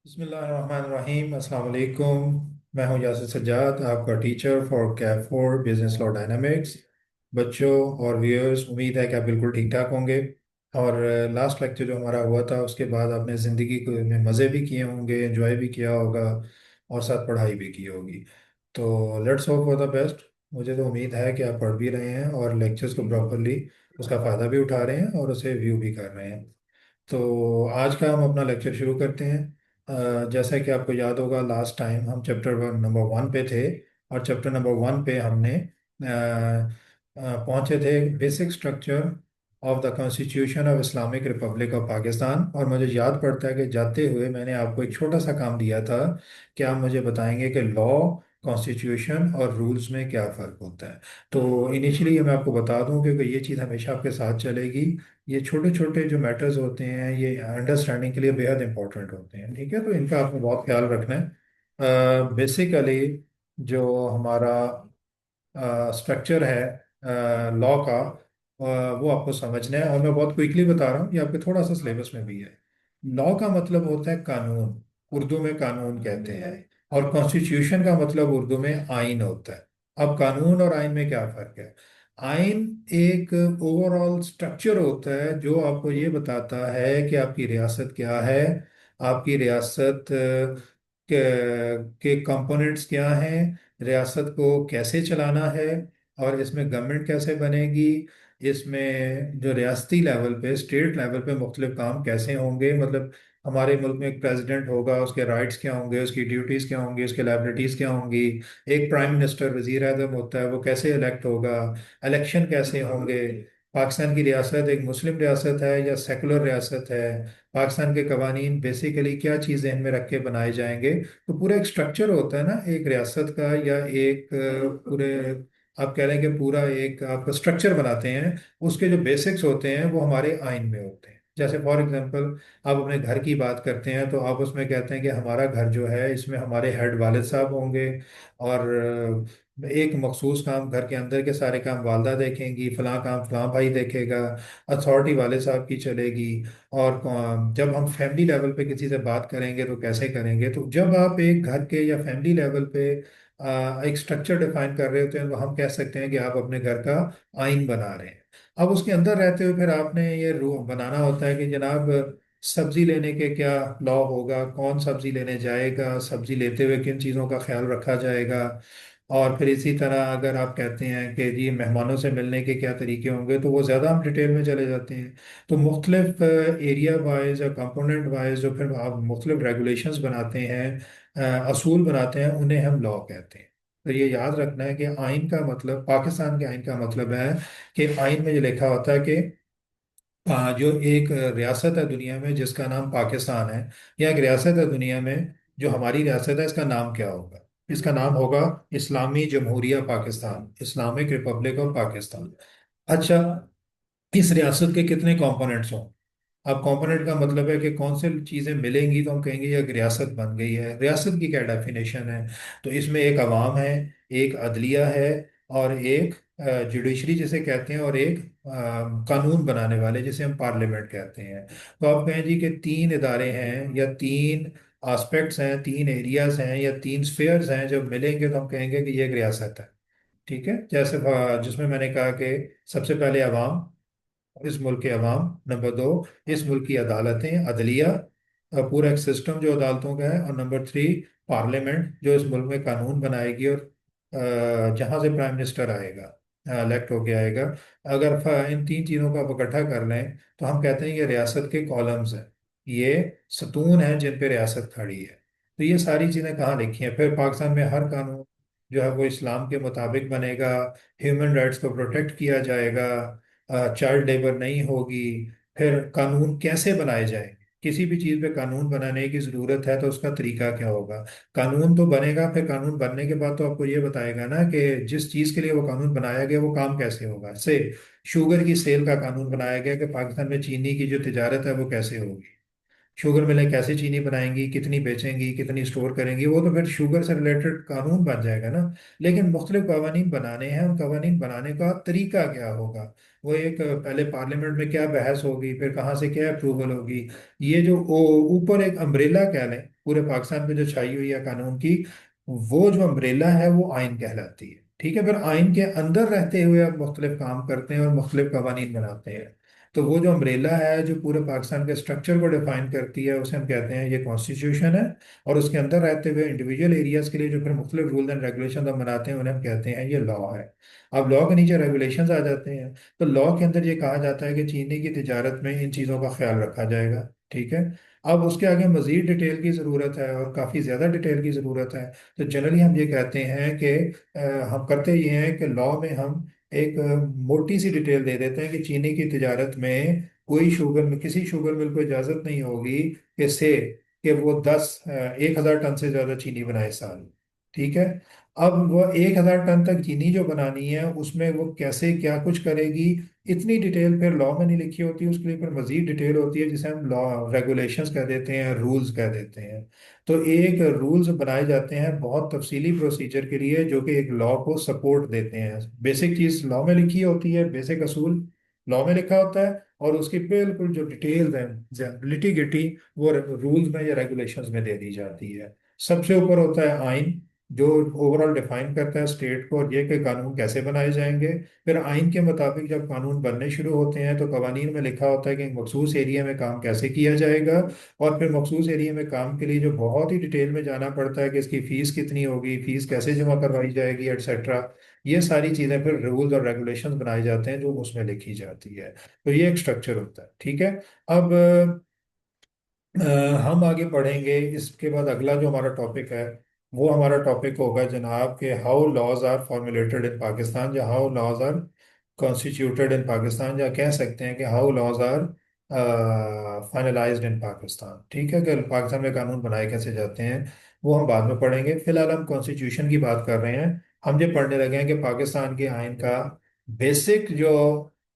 बिस्मिल्लाहिर्रहमानिर्रहीम अस्सलाम वालेकुम। मैं हूं यासिर सज्जाद, आपका teacher for Kaif four business law dynamics. बच्चों और व्यूअर्स, उम्मीद है कि आप बिल्कुल ठीक ठाक होंगे। और लास्ट लेक्चर जो हमारा हुआ था उसके बाद आपने ज़िंदगी को में मज़े भी किए होंगे, एंजॉय भी किया होगा और साथ पढ़ाई भी की होगी। तो let's hope for the best. मुझे तो उम्मीद है कि आप पढ़ भी रहे हैं और लेक्चर्स को प्रॉपरली उसका फ़ायदा भी उठा रहे हैं और उसे व्यू भी कर रहे हैं। तो आज का हम अपना लेक्चर शुरू करते हैं। जैसा कि आपको याद होगा, लास्ट टाइम हम चैप्टर नंबर वन पे थे। और चैप्टर नंबर वन पे हमने पहुंचे थे basic structure of the constitution of Islamic Republic of Pakistan. और मुझे याद पड़ता है कि जाते हुए मैंने आपको एक छोटा सा काम दिया था कि आप मुझे बताएंगे कि लॉ, कॉन्स्टिट्यूशन और रूल्स में क्या फ़र्क होता है। तो इनिशियली मैं आपको बता दूं कि ये चीज़ हमेशा आपके साथ चलेगी। ये छोटे छोटे जो मैटर्स होते हैं ये अंडरस्टैंडिंग के लिए बेहद इंपॉर्टेंट होते हैं, ठीक है। तो इनका आपको बहुत ख्याल रखना है। बेसिकली जो हमारा स्ट्रक्चर है लॉ का, वो आपको समझना है और मैं बहुत क्विकली बता रहा हूँ, ये आपके थोड़ा सा सिलेबस में भी है। लॉ का मतलब होता है कानून, उर्दू में कानून कहते हैं। और कॉन्स्टिट्यूशन का मतलब उर्दू में आइन होता है। अब कानून और आइन में क्या फर्क है? आइन एक ओवरऑल स्ट्रक्चर होता है जो आपको ये बताता है कि आपकी रियासत क्या है, आपकी रियासत के कंपोनेंट्स क्या हैं, रियासत को कैसे चलाना है और इसमें गवर्नमेंट कैसे बनेगी, इसमें जो रियासती लेवल पे, स्टेट लेवल पे मुख्तलिफ काम कैसे होंगे। मतलब हमारे मुल्क में एक प्रेसिडेंट होगा, उसके राइट्स क्या होंगे, उसकी ड्यूटीज़ क्या होंगी, उसके लाइबिलिटीज़ क्या होंगी। एक प्राइम मिनिस्टर, वजीर आजम होता है, वो कैसे इलेक्ट होगा, इलेक्शन कैसे होंगे। पाकिस्तान की रियासत एक मुस्लिम रियासत है या सेकुलर रियासत है, पाकिस्तान के कवानीन बेसिकली क्या चीज़ ध्यान में रख के बनाए जाएंगे। तो पूरा एक स्ट्रक्चर होता है ना एक रियासत का, या एक पूरे आप कह रहे हैं कि पूरा एक आप स्ट्रक्चर बनाते हैं। उसके जो बेसिक्स होते हैं वो हमारे आइन में होते हैं। जैसे फॉर एग्जांपल, आप अपने घर की बात करते हैं तो आप उसमें कहते हैं कि हमारा घर जो है इसमें हमारे हेड वालिद साहब होंगे। और एक मखसूस काम, घर के अंदर के सारे काम वालदा देखेंगी, फलां काम फलां भाई देखेगा, अथॉरिटी वाले साहब की चलेगी। और जब हम फैमिली लेवल पे किसी से बात करेंगे तो कैसे करेंगे। तो जब आप एक घर के या फैमिली लेवल पे एक स्ट्रक्चर डिफाइन कर रहे होते हैं तो हम कह सकते हैं कि आप अपने घर का आइन बना रहे हैं। अब उसके अंदर रहते हुए फिर आपने ये रू बनाना होता है कि जनाब सब्जी लेने के क्या लॉ होगा, कौन सब्जी लेने जाएगा, सब्जी लेते हुए किन चीज़ों का ख्याल रखा जाएगा। और फिर इसी तरह अगर आप कहते हैं कि जी मेहमानों से मिलने के क्या तरीके होंगे तो वो ज़्यादा हम डिटेल में चले जाते हैं। तो मुख्तलिफ एरिया वाइज या कंपोनेंट वाइज जो फिर आप मुख्तलिफ रेगुलेशंस बनाते हैं, असूल बनाते हैं, उन्हें हम लॉ कहते हैं। तो ये याद रखना है कि आइन का मतलब, पाकिस्तान के आइन का मतलब है कि आइन में ये लिखा होता है कि जो एक रियासत है दुनिया में जिसका नाम पाकिस्तान है, या एक रियासत है दुनिया में जो हमारी रियासत है, इसका नाम क्या होगा? इसका नाम होगा इस्लामी जमहूरिया Pakistan, Islamic Republic of Pakistan. अच्छा, इस रियासत के कितने कंपोनेंट्स हों? अब कंपोनेंट का मतलब है कि कौन से चीज़ें मिलेंगी तो हम कहेंगे ये एक रियासत बन गई है। रियासत की क्या डेफिनेशन है? तो इसमें एक अवाम है, एक अदलिया है, और एक जुडिशरी जिसे कहते हैं, और एक कानून बनाने वाले जिसे हम पार्लियामेंट कहते हैं। तो आप कहें जी कि तीन इदारे हैं या तीन एस्पेक्ट्स हैं, तीन एरियाज हैं या तीन स्फेयर्स हैं, जब मिलेंगे तो हम कहेंगे कि ये एक रियासत है। ठीक है। जैसे जिसमें मैंने कहा कि सबसे पहले अवाम, इस मुल्क के अवाम। नंबर दो, इस मुल्क की अदालतें, अदलिया, पूरा एक सिस्टम जो अदालतों का है। और नंबर थ्री, पार्लियामेंट जो इस मुल्क में कानून बनाएगी और जहाँ से प्राइम मिनिस्टर आएगा, इलेक्ट होके आएगा। अगर इन तीन चीज़ों को आप इकट्ठा कर लें तो हम कहते हैं ये रियासत के कॉलम्स हैं, ये सतून हैं जिन पे रियासत खड़ी है। तो ये सारी चीज़ें कहाँ लिखी हैं? फिर पाकिस्तान में हर कानून जो है वो इस्लाम के मुताबिक बनेगा, ह्यूमन राइट्स को प्रोटेक्ट किया जाएगा, चाइल्ड लेबर नहीं होगी। फिर कानून कैसे बनाए जाएंगे? किसी भी चीज़ पे कानून बनाने की ज़रूरत है तो उसका तरीका क्या होगा? कानून तो बनेगा, फिर कानून बनने के बाद तो आपको ये बताएगा ना कि जिस चीज़ के लिए वो कानून बनाया गया वो काम कैसे होगा। से शुगर की सेल का कानून बनाया गया कि पाकिस्तान में चीनी की जो तिजारत है वो कैसे होगी। शुगर मिलें कैसे चीनी बनाएंगी, कितनी बेचेंगी, कितनी स्टोर करेंगी, वो तो फिर शुगर से रिलेटेड कानून बन जाएगा ना। लेकिन मुख्तलिफ कवानीन बनाने हैं, उन कवानीन बनाने का तरीका क्या होगा, वो एक पहले पार्लियामेंट में क्या बहस होगी, फिर कहाँ से क्या अप्रूवल होगी। ये जो ऊपर एक अम्ब्रेला कह लें पूरे पाकिस्तान पे जो छाई हुई है कानून की, वो जो अम्ब्रेला है वो आइन कहलाती है। ठीक है, फिर आइन के अंदर रहते हुए आप मुख्तलिफ काम करते हैं और मुख्तलिफ कवानीन बनाते हैं। तो वो जो अम्ब्रेला है जो पूरे पाकिस्तान के स्ट्रक्चर को डिफाइन करती है, उसे हम कहते हैं ये कॉन्स्टिट्यूशन है। और उसके अंदर रहते हुए इंडिविजुअल एरियाज के लिए जो फिर मुख्तलिफ रूल एंड रेगुलेशन हम बनाते हैं, उन्हें हम कहते हैं ये लॉ है। अब लॉ के नीचे रेगुलेशंस आ जाते हैं। तो लॉ के अंदर ये कहा जाता है कि चीनी की तिजारत में इन चीज़ों का ख्याल रखा जाएगा। ठीक है। अब उसके आगे मजीद डिटेल की ज़रूरत है और काफ़ी ज़्यादा डिटेल की ज़रूरत है। तो जनरली हम ये कहते हैं कि हम करते ये हैं कि लॉ में हम एक मोटी सी डिटेल दे देते हैं कि चीनी की तिजारत में कोई शुगर में किसी शुगर मिल को इजाज़त नहीं होगी कि वो 1,000 टन से ज़्यादा चीनी बनाए साल। ठीक है। अब वो 1,000 टन तक चीनी जो बनानी है उसमें वो कैसे क्या कुछ करेगी, इतनी डिटेल फिर लॉ में नहीं लिखी होती। उसके लिए फिर मजीद डिटेल होती है जिसे हम लॉ रेगुलेशंस कह देते हैं, रूल्स कह देते हैं। तो एक रूल्स बनाए जाते हैं बहुत तफसीली प्रोसीजर के लिए, जो कि एक लॉ को सपोर्ट देते हैं। बेसिक चीज़ लॉ में लिखी होती है, बेसिक असूल लॉ में लिखा होता है, और उसकी बिल्कुल जो डिटेल्स हैं लिटिगेटी वो रूल्स में या रेगुलेशंस में दे दी जाती है। सबसे ऊपर होता है आइन, जो ओवरऑल डिफाइन करता है स्टेट को और ये कि कानून कैसे बनाए जाएंगे। फिर आइन के मुताबिक जब कानून बनने शुरू होते हैं तो कवानीन में लिखा होता है कि एक मखसूस एरिया में काम कैसे किया जाएगा। और फिर मखसूस एरिया में काम के लिए जो बहुत ही डिटेल में जाना पड़ता है कि इसकी फीस कितनी होगी, फीस कैसे जमा करवाई जाएगी, एटसेट्रा। ये सारी चीज़ें फिर रूल्स और रेगुलेशंस बनाए जाते हैं जो उसमें लिखी जाती है। तो ये एक स्ट्रक्चर होता है। ठीक है। अब अ, हम आगे बढ़ेंगे। इसके बाद अगला जो हमारा टॉपिक है वो हमारा टॉपिक होगा जनाब के how laws are formulated in Pakistan, या how laws are constituted in Pakistan, या कह सकते हैं कि how laws are finalised in Pakistan. ठीक है, कि पाकिस्तान में कानून बनाए कैसे जाते हैं वो हम बाद में पढ़ेंगे। फिलहाल हम कॉन्स्टिट्यूशन की बात कर रहे हैं। हम ये पढ़ने लगे हैं कि पाकिस्तान के आइन का बेसिक जो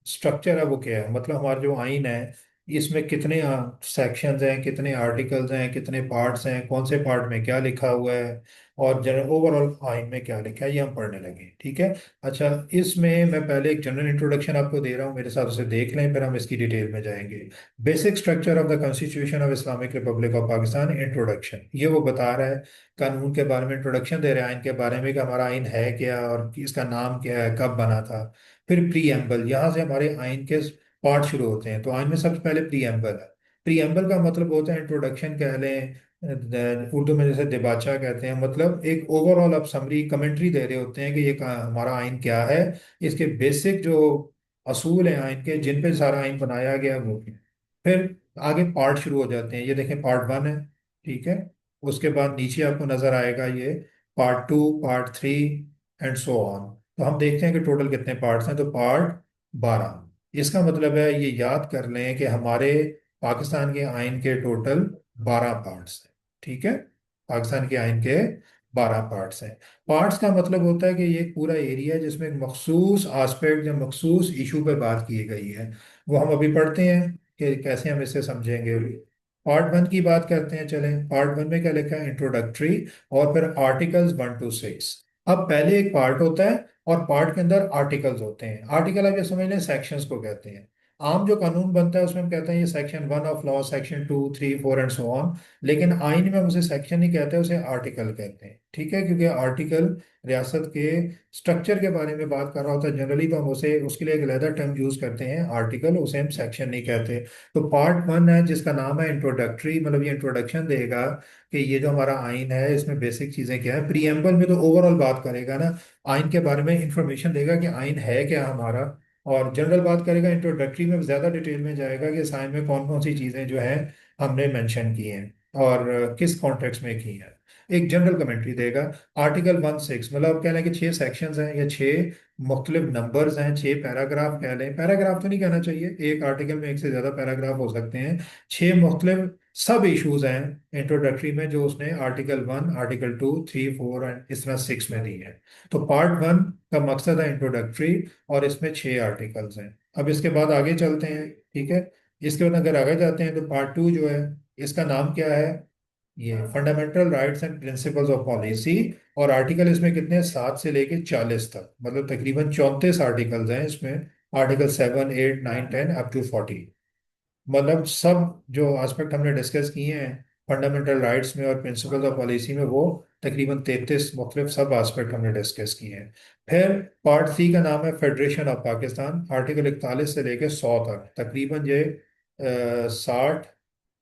स्ट्रक्चर है वो क्या है, मतलब हमारा जो आइन है इसमें कितने सेक्शंस हैं, कितने आर्टिकल्स हैं, कितने पार्ट्स हैं, कौन से पार्ट में क्या लिखा हुआ है, और जनरल ओवरऑल आइन में क्या लिखा है, ये हम पढ़ने लगे। ठीक है। अच्छा, इसमें मैं पहले एक जनरल इंट्रोडक्शन आपको दे रहा हूँ, मेरे साथ उसे देख लें, फिर हम इसकी डिटेल में जाएंगे। Basic structure of the constitution of Islamic Republic of Pakistan introduction, ये वो बता रहा है कानून के बारे में, इंट्रोडक्शन दे रहा है आइन के बारे में कि हमारा आइन है क्या और इसका नाम क्या है, कब बना था। फिर प्रीएम्बल, यहाँ से हमारे आइन के पार्ट शुरू होते हैं। तो आइन में सबसे पहले प्रीएम्बल है। प्रीएम्बल का मतलब होता है इंट्रोडक्शन कह लें, उर्दू में जैसे दिबाचा कहते हैं, मतलब एक ओवरऑल आप समरी कमेंट्री दे रहे होते हैं कि ये हमारा आइन क्या है, इसके बेसिक जो असूल हैं आइन के जिन पे सारा आइन बनाया गया वो क्या है। फिर आगे पार्ट शुरू हो जाते हैं, ये देखें पार्ट 1 है। ठीक है। उसके बाद नीचे आपको नजर आएगा ये part 2, part 3 and so on. तो हम देखते हैं कि टोटल कितने पार्ट्स हैं, तो पार्ट 12। इसका मतलब है ये याद कर लें कि हमारे पाकिस्तान के आइन के टोटल 12 पार्ट्स हैं। ठीक है। पाकिस्तान के आइन के 12 पार्ट्स हैं। पार्ट्स का मतलब होता है कि ये एक पूरा एरिया है जिसमें एक मखसूस आस्पेक्ट या मखसूस इशू पे बात की गई है। वो हम अभी पढ़ते हैं कि कैसे हम इसे समझेंगे। पार्ट 1 की बात करते हैं, चलें। पार्ट 1 में क्या लिखा है, इंट्रोडक्टरी, और फिर आर्टिकल्स 1 to 6। अब पहले एक पार्ट होता है और पार्ट के अंदर आर्टिकल्स होते हैं। आर्टिकल आप ये समझ लें सेक्शंस को कहते हैं। आम जो कानून बनता है उसमें हम कहते हैं ये section 1 of law, section 2, 3, 4 and so on. लेकिन आइन में हम उसे सेक्शन नहीं कहते, उसे आर्टिकल कहते हैं। ठीक है, क्योंकि आर्टिकल रियासत के स्ट्रक्चर के बारे में बात कर रहा होता है जनरली, तो हम उसे उसके लिए एक अलहदा टर्म यूज करते हैं आर्टिकल, उसे हम सेक्शन नहीं कहते। तो पार्ट 1 है जिसका नाम है इंट्रोडक्टरी, मतलब ये इंट्रोडक्शन देगा कि ये जो हमारा आइन है इसमें बेसिक चीजें क्या है। प्रीएम्बल में तो ओवरऑल बात करेगा ना, आइन के बारे में इंफॉर्मेशन देगा कि आइन है क्या हमारा। और जनरल बात करेगा, इंट्रोडक्टरी में ज़्यादा डिटेल में जाएगा कि इस आइन में कौन कौन सी चीज़ें जो हैं हमने मेंशन की हैं और किस कॉन्टेक्स्ट में की हैं। एक जनरल कमेंट्री देगा। आर्टिकल 1 6, मतलब आप कह लें कि 6 सेक्शंस हैं या 6 मुख्तलिफ नंबर्स हैं, 6 पैराग्राफ कह लें। पैराग्राफ तो नहीं कहना चाहिए, एक आर्टिकल में एक से ज़्यादा पैराग्राफ हो सकते हैं। 6 मुख्तलिफ सब इश्यूज हैं इंट्रोडक्टरी में जो उसने आर्टिकल 1, आर्टिकल 2, 3, 4 एंड इस तरह 6 में दी है। तो पार्ट 1 का मकसद है इंट्रोडक्टरी, और इसमें 6 आर्टिकल्स हैं। अब इसके बाद आगे चलते हैं। ठीक है। इसके बाद अगर आगे जाते हैं तो पार्ट 2 जो है इसका नाम क्या है, ये fundamental rights and principles of policy. और आर्टिकल इसमें कितने हैं, 7 से लेके 40 तक, मतलब तकरीबन 34 आर्टिकल्स हैं इसमें। Article 7, 8, 9, 10 up to 40। मतलब सब जो एस्पेक्ट हमने डिस्कस किए हैं फंडामेंटल राइट्स में और प्रिंसिपल्स ऑफ पॉलिसी में, वो तकरीबन 33 मुख्तलिफ सब एस्पेक्ट हमने डिस्कस किए हैं। फिर पार्ट सी का नाम है फेडरेशन ऑफ पाकिस्तान। आर्टिकल 41 से लेकर 100 तक तकरीबन ये 60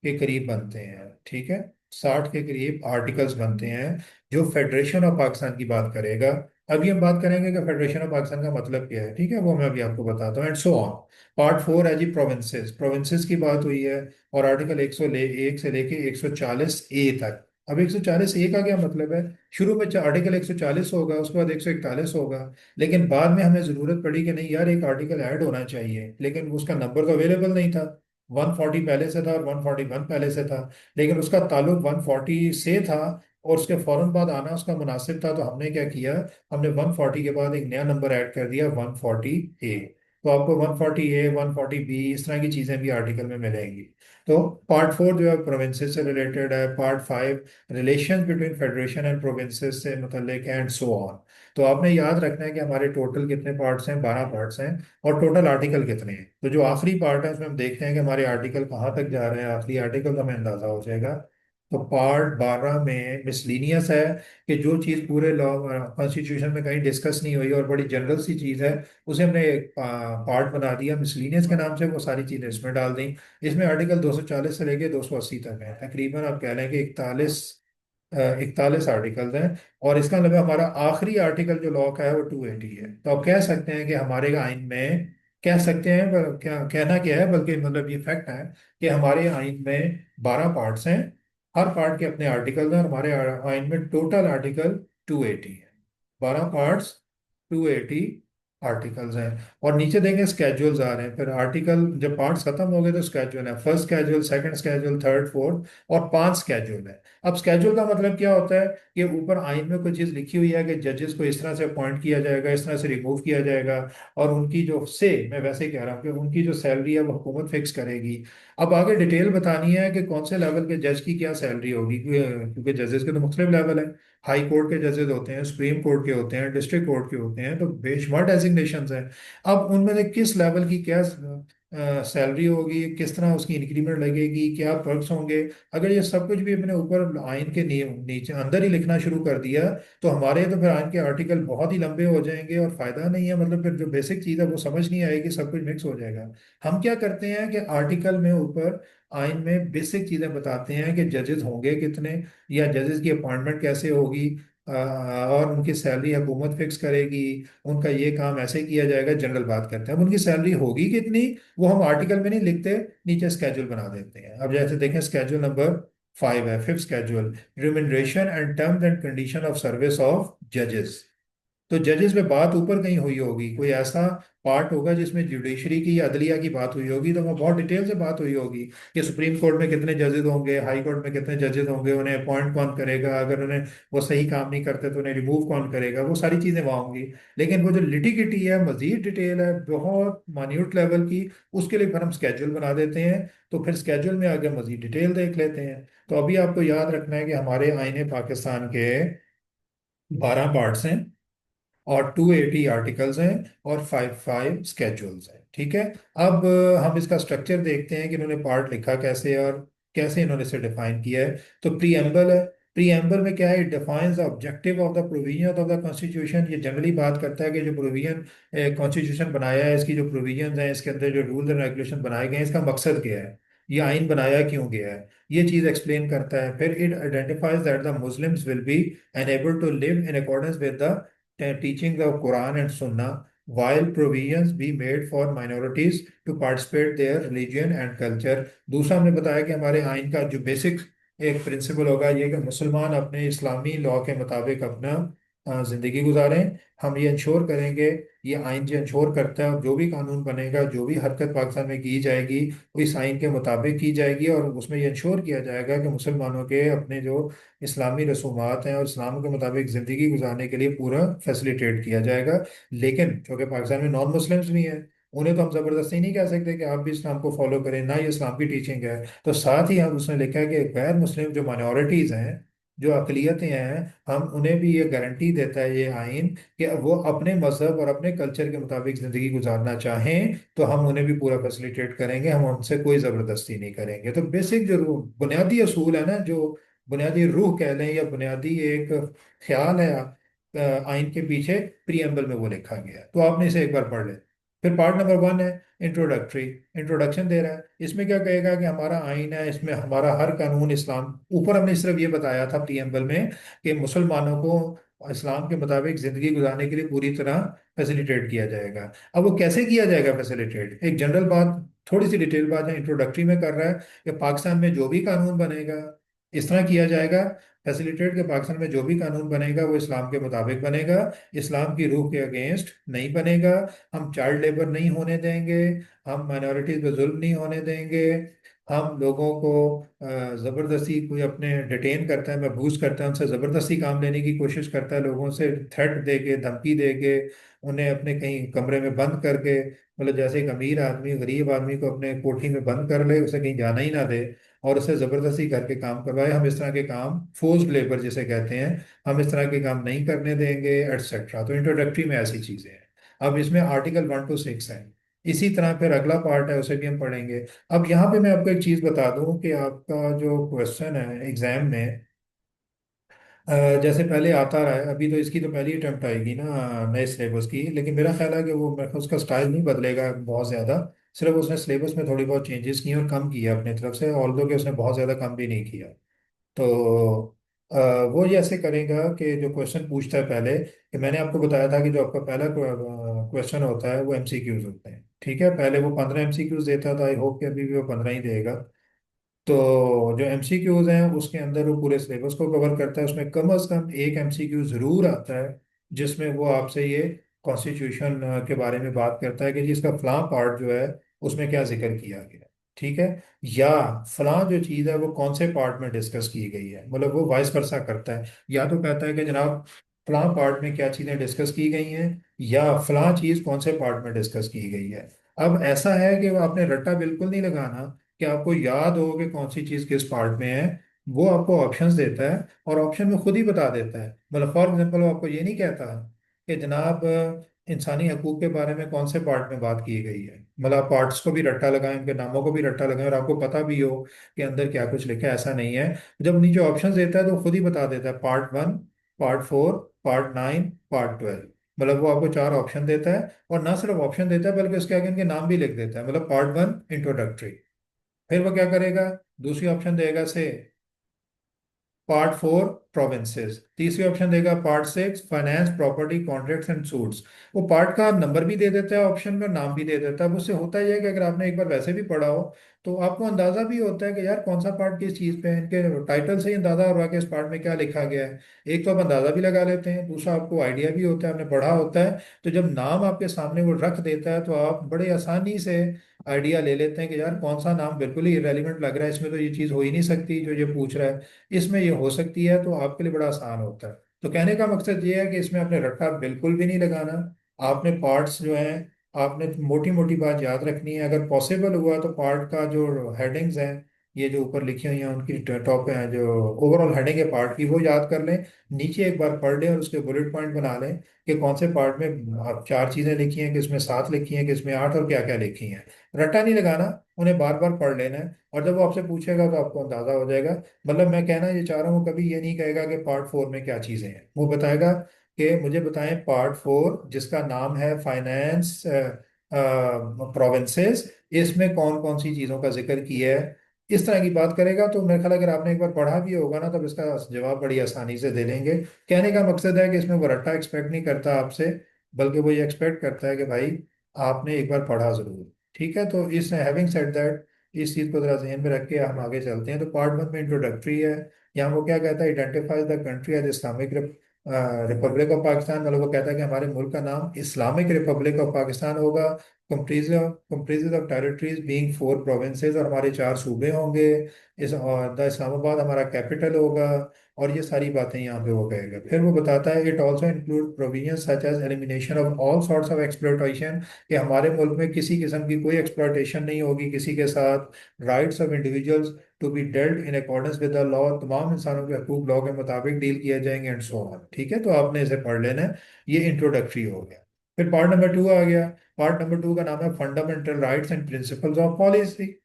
के करीब बनते हैं, ठीक है। 60 के करीब आर्टिकल्स बनते हैं जो फेडरेशन ऑफ पाकिस्तान की बात करेगा। अभी हम बात करेंगे कि फेडरेशन ऑफ पाकिस्तान का मतलब क्या है, ठीक है, वो मैं अभी आपको बताता हूँ एंड सो ऑन। पार्ट 4 है जी प्रोविंसेस। प्रोविंसेस की बात हुई है और आर्टिकल 101 से लेके 140 ए तक। अब 140 ए का क्या मतलब है? शुरू में आर्टिकल 140 होगा, उसके बाद 141 होगा, लेकिन बाद में हमें जरूरत पड़ी कि नहीं यार एक आर्टिकल ऐड होना चाहिए, लेकिन उसका नंबर तो अवेलेबल नहीं था। 140 पहले से था और 141 पहले से था, लेकिन उसका ताल्लुक 140 से था और उसके फौरन बाद आना उसका मुनासिब था, तो हमने क्या किया, हमने 140 के बाद एक नया नंबर ऐड कर दिया 140 ए। तो आपको 140 ए 140 बी इस तरह की चीजें भी आर्टिकल में मिलेंगी। तो पार्ट 4 जो है प्रोविंसेस से रिलेटेड है, part 5 relation between federation and provinces से मुतल्लिक है एंड सो ऑन। तो आपने याद रखना है कि हमारे टोटल कितने पार्ट्स हैं, 12 पार्ट्स हैं। और टोटल आर्टिकल कितने हैं, तो जो आखिरी पार्ट है उसमें हम देखते हैं कि हमारे आर्टिकल कहाँ तक जा रहे हैं, आखिरी आर्टिकल का हमें अंदाजा हो जाएगा। तो पार्ट 12 में मिसलीनियस है कि जो चीज़ पूरे लॉ कॉन्स्टिट्यूशन में कहीं डिस्कस नहीं हुई और बड़ी जनरल सी चीज़ है, उसे हमने एक पार्ट बना दिया मिसलीनियस के नाम से, वो सारी चीज़ें इसमें डाल दी। इसमें आर्टिकल 240 से लेके 280 तक है, तकरीबन आप कह लें कि 41 आर्टिकल्स हैं। और इसका मतलब हमारा आखिरी आर्टिकल जो लॉ का है वो 280 है। तो आप कह सकते हैं कि हमारे आइन में, कह सकते हैं पर क्या कहना क्या है, बल्कि मतलब ये फैक्ट है कि हमारे आइन में 12 पार्ट्स हैं, हर पार्ट के अपने आर्टिकल हैं, और हमारे आइन में टोटल आर्टिकल 280 है। 12 पार्ट्स, 280 आर्टिकल्स हैं। और नीचे देंगे स्केड्यूल्स आ रहे हैं, फिर आर्टिकल जब पार्ट्स खत्म हो गए तो स्केड्यूल है, first schedule, second schedule, third, fourth, और 5 स्केड्यूल है। अब स्केड्यूल का मतलब क्या होता है कि ऊपर आइन में कोई चीज़ लिखी हुई है कि जजेस को इस तरह से अपॉइंट किया जाएगा, इस तरह से रिमूव किया जाएगा, और उनकी जो से मैं वैसे ही कह रहा हूँ कि उनकी जो सैलरी है वो हुकूमत फिक्स करेगी। अब आगे डिटेल बतानी है कि कौन से लेवल के जज की क्या सैलरी होगी, क्योंकि जजेस के तो मुख्तलिफ लेवल है। हाई कोर्ट के जजेस होते हैं, सुप्रीम कोर्ट के होते हैं, डिस्ट्रिक्ट कोर्ट के होते हैं, तो बेशुमार डेजिग्नेशन हैं। अब उनमें से किस लेवल की क्या सैलरी होगी, किस तरह उसकी इंक्रीमेंट लगेगी, क्या पर्क्स होंगे, अगर ये सब कुछ भी अपने ऊपर आइन के नीचे अंदर ही लिखना शुरू कर दिया, तो हमारे तो फिर आइन के आर्टिकल बहुत ही लंबे हो जाएंगे और फायदा नहीं है, मतलब फिर जो बेसिक चीज़ है वो समझ नहीं आएगी, सब कुछ मिक्स हो जाएगा। हम क्या करते हैं कि आर्टिकल में ऊपर आइन में बेसिक चीज़ें बताते हैं कि जजेस होंगे कितने, या जजेस की अपॉइंटमेंट कैसे होगी, और उनकी सैलरी हुकूमत फिक्स करेगी, उनका ये काम ऐसे किया जाएगा, जनरल बात करते हैं। अब उनकी सैलरी होगी कितनी वो हम आर्टिकल में नहीं लिखते, नीचे स्केड्यूल बना देते हैं। अब जैसे देखें स्केड्यूल नंबर 5 है, fifth schedule, remuneration and terms and condition of service of जजेस। तो जजेस में बात ऊपर कहीं हुई होगी, कोई ऐसा पार्ट होगा जिसमें जुडिशरी की या अदलिया की बात हुई होगी, तो वहाँ बहुत डिटेल से बात हुई होगी कि सुप्रीम कोर्ट में कितने जजेस होंगे, हाई कोर्ट में कितने जजेस होंगे, उन्हें अपॉइंट कौन करेगा, अगर उन्हें वो सही काम नहीं करते तो उन्हें रिमूव कौन करेगा, वो सारी चीज़ें वहाँ होंगी। लेकिन वो जो लिटिगिटी है, मजीद डिटेल है बहुत मान्यूट लेवल की, उसके लिए फिर हम स्केड्यूल बना देते हैं। तो फिर स्केड्यूल में आगे मजीद डिटेल देख लेते हैं। तो अभी आपको याद रखना है कि हमारे आईने पाकिस्तान के 12 पार्ट्स हैं और 280 आर्टिकल्स हैं और 5 स्केड्यूल्स हैं, ठीक है। अब हम इसका स्ट्रक्चर देखते हैं कि इन्होंने पार्ट लिखा कैसे और कैसे इन्होंने इसे डिफाइन किया है। तो प्रीएम्बल है। प्रीएम्बल में क्या है, it defines the objective of the provision of the constitution. ये जनरली बात करता है कि जो प्रोविजन कॉन्स्टिट्यूशन बनाया है, इसकी जो प्रोविजन हैं, इसके अंदर जो रूल्स एंड रेगुलेशन बनाए गए हैं, इसका मकसद क्या है, ये आइन बनाया क्यों गया है, ये चीज़ एक्सप्लेन करता है। फिर it identifies that the Muslims will be enabled to live in accordance with the teachings of Quran and Sunnah, while provisions be made for minorities to participate their religion and culture। दूसरा हमने बताया कि हमारे आइन का जो basic एक principal होगा ये कि मुसलमान अपने इस्लामी लॉ के मुताबिक अपना जिंदगी गुजारें। हम ये इंश्योर करेंगे, ये आइन जो इंश्योर करता है, और जो भी कानून बनेगा, जो भी हरकत पाकिस्तान में की जाएगी, वो इस आइन के मुताबिक की जाएगी, और उसमें ये इंश्योर किया जाएगा कि मुसलमानों के अपने जो इस्लामी रसूमात हैं और इस्लाम के मुताबिक ज़िंदगी गुजारने के लिए पूरा फैसिलिटेट किया जाएगा। लेकिन चूँकि पाकिस्तान में नॉन मुस्लिम्स भी हैं, उन्हें तो हम ज़बरदस्ती नहीं कह सकते कि आप भी इस्लाम को फॉलो करें, ना ये इस्लाम की टीचिंग है। तो साथ ही हम उसने लिखा है कि गैर मुस्लिम जो माइनॉरिटीज़ हैं, जो अकलियतें हैं, हम उन्हें भी ये गारंटी देता है ये आइन कि वो अपने मजहब और अपने कल्चर के मुताबिक ज़िंदगी गुजारना चाहें तो हम उन्हें भी पूरा फैसिलिटेट करेंगे, हम उनसे कोई ज़बरदस्ती नहीं करेंगे। तो बेसिक जो बुनियादी असूल है ना, जो बुनियादी रूह कह लें या बुनियादी एक ख्याल है आइन के पीछे, प्रीएम्बल में वो लिखा गया है। तो आपने इसे एक बार पढ़ लें। फिर पार्ट नंबर वन है इंट्रोडक्टरी। इंट्रोडक्शन दे रहा है, इसमें क्या कहेगा कि हमारा आइन है, इसमें हमारा हर कानून इस्लाम, ऊपर हमने सिर्फ ये बताया था प्रीएम्बल में कि मुसलमानों को इस्लाम के मुताबिक जिंदगी गुजारने के लिए पूरी तरह फैसिलिटेट किया जाएगा। अब वो कैसे किया जाएगा फैसिलिटेट, एक जनरल बात, थोड़ी सी डिटेल बात है, इंट्रोडक्टरी में कर रहा है कि पाकिस्तान में जो भी कानून बनेगा इस तरह किया जाएगा, फैसिलिटेट के पाकिस्तान में जो भी कानून बनेगा वो इस्लाम के मुताबिक बनेगा, इस्लाम की रूह के अगेंस्ट नहीं बनेगा, हम चाइल्ड लेबर नहीं होने देंगे, हम माइनॉरिटीज पे जुल्म नहीं होने देंगे, हम लोगों को ज़बरदस्ती कोई अपने डिटेन करता है, महबूस करता है, उनसे ज़बरदस्ती काम लेने की कोशिश करता है, लोगों से थ्रेट दे के, धमकी दे के, उन्हें अपने कहीं कमरे में बंद करके, मतलब जैसे एक अमीर आदमी गरीब आदमी को अपने कोठी में बंद कर ले, उसे कहीं जाना ही ना दे और उसे ज़बरदस्ती करके काम करवाए, हम इस तरह के काम, फोर्स्ड लेबर जिसे कहते हैं, हम इस तरह के काम नहीं करने देंगे, एटसेट्रा। तो इंट्रोडक्टरी में ऐसी चीज़ें हैं। अब इसमें आर्टिकल 1 to 6 है। इसी तरह फिर अगला पार्ट है, उसे भी हम पढ़ेंगे। अब यहाँ पे मैं आपको एक चीज़ बता दूं कि आपका जो क्वेश्चन है एग्जाम में, जैसे पहले आता रहा है, अभी तो इसकी तो पहली अटेम्प्ट आएगी ना नए सिलेबस की, लेकिन मेरा ख्याल है कि वो मेरे को उसका स्टाइल नहीं बदलेगा बहुत ज़्यादा, सिर्फ उसने सिलेबस में थोड़ी बहुत चेंजेस किए और कम किया अपनी तरफ से, ऑल्दो कि उसने बहुत ज़्यादा कम भी नहीं किया। तो अ, वो ये ऐसे करेगा कि जो क्वेश्चन पूछता है पहले, कि मैंने आपको बताया था कि जो आपका पहला क्वेश्चन होता है वो एमसीक्यूज होते हैं, ठीक है, पहले वो 15 एमसीक्यूज देता था, आई होप कि अभी भी वो 15 ही देगा। तो जो एमसीक्यूज हैं उसके अंदर वो पूरे सिलेबस को कवर करता है, उसमें कम से कम एक एमसीक्यू जरूर आता है जिसमें वो आपसे ये कॉन्स्टिट्यूशन के बारे में बात करता है कि जी इसका फलां पार्ट जो है उसमें क्या जिक्र किया गया, ठीक है, या फलां जो चीज़ है वो कौन से पार्ट में डिस्कस की गई है, मतलब वो वाइस वर्सा करता है, या तो कहता है कि जनाब फलां पार्ट में क्या चीज़ें डिस्कस की गई हैं, या फलां चीज़ कौन से पार्ट में डिस्कस की गई है। अब ऐसा है कि वो आपने रट्टा बिल्कुल नहीं लगाना कि आपको याद हो कि कौन सी चीज़ किस पार्ट में है, वो आपको ऑप्शंस देता है और ऑप्शन में खुद ही बता देता है। मतलब फॉर एग्जांपल वो आपको ये नहीं कहता कि जनाब इंसानी हकूक के बारे में कौन से पार्ट में बात की गई है, मतलब आप पार्ट्स को भी रट्टा लगाएं, उनके नामों को भी रट्टा लगाएं और आपको पता भी हो कि अंदर क्या कुछ लिखा है, ऐसा नहीं है। जब नीचे ऑप्शंस देता है तो खुद ही बता देता है पार्ट 1, पार्ट 4, पार्ट 9, पार्ट 12, मतलब वो आपको चार ऑप्शन देता है, और ना सिर्फ ऑप्शन देता है बल्कि उसके आगे इनके नाम भी लिख देता है, मतलब पार्ट 1 इंट्रोडक्टरी। फिर वो क्या करेगा, दूसरी ऑप्शन देगा से पार्ट 4 प्रोविंसेस, तीसरी ऑप्शन देगा part 6 finance property contracts and suits. वो पार्ट का नंबर भी दे देता है ऑप्शन में, नाम भी दे देता है। अब उससे होता ही है कि अगर आपने एक बार वैसे भी पढ़ा हो तो आपको अंदाजा भी होता है कि यार कौन सा पार्ट किस चीज़ पे है, इनके टाइटल से ही अंदाजा हो रहा है कि इस पार्ट में क्या लिखा गया है। एक तो आप अंदाजा भी लगा लेते हैं, दूसरा आपको आइडिया भी होता है, आपने पढ़ा होता है। तो जब नाम आपके सामने वो रख देता है तो आप बड़े आसानी से आइडिया ले लेते हैं कि यार कौन सा नाम बिल्कुल ही इरेलीवेंट लग रहा है, इसमें तो ये चीज़ हो ही नहीं सकती जो ये पूछ रहा है, इसमें ये हो सकती है, तो आपके लिए बड़ा आसान होता है। तो कहने का मकसद ये है कि इसमें आपने रट्टा बिल्कुल भी नहीं लगाना, आपने पार्ट्स जो हैं, आपने मोटी मोटी बात याद रखनी है, अगर पॉसिबल हुआ तो पार्ट का जो हेडिंग्स हैं, ये जो ऊपर लिखी हुई हैं उनकी टॉप है, जो ओवरऑल हेडिंग है पार्ट की, वो याद कर लें, नीचे एक बार पढ़ लें और उसके बुलेट पॉइंट बना लें कि कौन से पार्ट में आप चार चीज़ें लिखी हैं, किसमें 7 लिखी हैं, किसमें 8, और क्या क्या लिखी हैं। रट्टा नहीं लगाना, उन्हें बार बार पढ़ लेना है, और जब वो आपसे पूछेगा तो आपको अंदाजा हो जाएगा। मतलब मैं कहना ये चाह रहा हूँ, कभी ये नहीं कहेगा कि पार्ट 4 में क्या चीज़ें हैं, वो बताएगा कि मुझे बताएं पार्ट 4 जिसका नाम है फाइनेंस प्रोविंसेस, इसमें कौन कौन सी चीज़ों का जिक्र किया है, इस तरह की बात करेगा। तो मेरे ख्याल है अगर आपने एक बार पढ़ा भी होगा ना, तब इसका जवाब बड़ी आसानी से दे लेंगे। कहने का मकसद है कि इसमें वो रट्टा एक्सपेक्ट नहीं करता आपसे, बल्कि वो ये एक्सपेक्ट करता है कि भाई आपने एक बार पढ़ा जरूर, ठीक है। तो इस हैविंग सेड दैट, इस चीज़ को जरा जहन में रख के हम आगे चलते हैं। तो पार्ट 1 में इंट्रोडक्टरी है, यहाँ वो क्या कहता है, identifies the country as Islamic Republic of Pakistan, मतलब वो कहता है कि हमारे मुल्क का नाम इस्लामिक रिपब्लिक ऑफ पाकिस्तान होगा, कंप्रीजेज ऑफ टेरिटरीज बीइंग 4 प्रोविंसेस, और हमारे 4 सूबे होंगे, इस और द इस्लामाबाद हमारा कैपिटल होगा, और ये सारी बातें यहाँ पे वो कहेगा। फिर वो बताता है it also include provision such as elimination of all sorts of exploitation, कि हमारे मुल्क में किसी किस्म की कोई एक्सप्लॉयटेशन नहीं होगी किसी के साथ, rights of individuals to be dealt in accordance with the law, तमाम इंसानों के हकूक लॉ के मुताबिक डील किए जाएंगे एंड सो ऑन। ठीक है, तो आपने इसे पढ़ लेना है। ये इंट्रोडक्टरी हो गया। फिर पार्ट नंबर 2 आ गया। पार्ट नंबर 2 का नाम है fundamental rights and principles of policy.